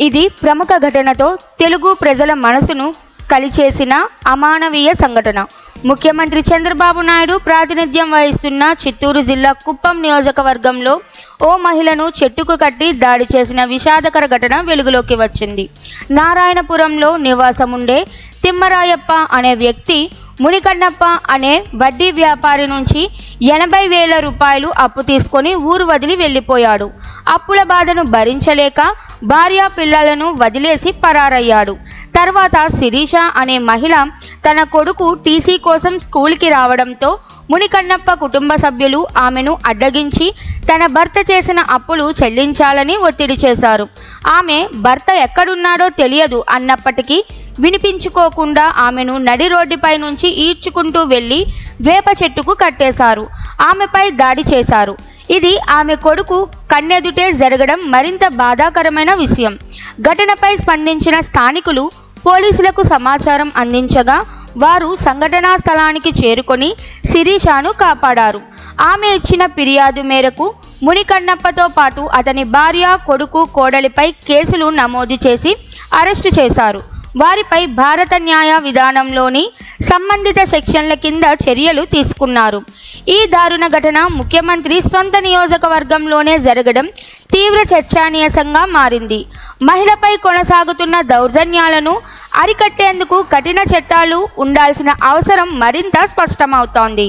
ఇది ప్రముఖ ఘటనతో తెలుగు ప్రజల మనసును కలిచేసిన అమానవీయ సంఘటన. ముఖ్యమంత్రి చంద్రబాబు నాయుడు ప్రాతినిధ్యం వహిస్తున్న చిత్తూరు జిల్లా కుప్పం నియోజకవర్గంలో ఓ మహిళను చెట్టుకు కట్టి దాడి చేసిన విషాదకర ఘటన వెలుగులోకి వచ్చింది. నారాయణపురంలో నివాసముండే తిమ్మరాయప్ప అనే వ్యక్తి మునికన్నప్ప అనే వడ్డీ వ్యాపారి నుంచి 80,000 రూపాయలు అప్పు తీసుకొని ఊరు వదిలి వెళ్ళిపోయాడు. అప్పుల బాధను భరించలేక భార్య పిల్లలను వదిలేసి పరారయ్యాడు. తర్వాత శిరీష అనే మహిళ తన కొడుకు టీసీ కోసం స్కూల్కి రావడంతో మునికన్నప్ప కుటుంబ సభ్యులు ఆమెను అడ్డగించి తన భర్త చేసిన అప్పులు చెల్లించాలని ఒత్తిడి చేశారు. ఆమె భర్త ఎక్కడున్నాడో తెలియదు అన్నప్పటికీ వినిపించుకోకుండా ఆమెను నడి రోడ్డుపై నుంచి ఈడ్చుకుంటూ వెళ్ళి వేప చెట్టుకు కట్టేశారు. ఆమెపై దాడి చేశారు. ఇది ఆమె కొడుకు కన్నెదుటే జరగడం మరింత బాధాకరమైన విషయం. ఘటనపై స్పందించిన స్థానికులు పోలీసులకు సమాచారం అందించగా వారు సంఘటనా స్థలానికి చేరుకొని శిరీషను కాపాడారు. ఆమె ఇచ్చిన ఫిర్యాదు మేరకు మునికన్నప్పతో పాటు అతని భార్య, కొడుకు, కోడలిపై కేసులు నమోదు చేసి అరెస్టు చేశారు. వారిపై భారత న్యాయ విధానంలోని సంబంధిత సెక్షన్ల కింద చర్యలు తీసుకున్నారు. ఈ దారుణ ఘటన ముఖ్యమంత్రి సొంత నియోజకవర్గంలోనే జరగడం తీవ్ర చర్చనీయాంశంగా మారింది. మహిళపై కొనసాగుతున్న దౌర్జన్యాలను అరికట్టేందుకు కఠిన చట్టాలు ఉండాల్సిన అవసరం మరింత స్పష్టమవుతోంది.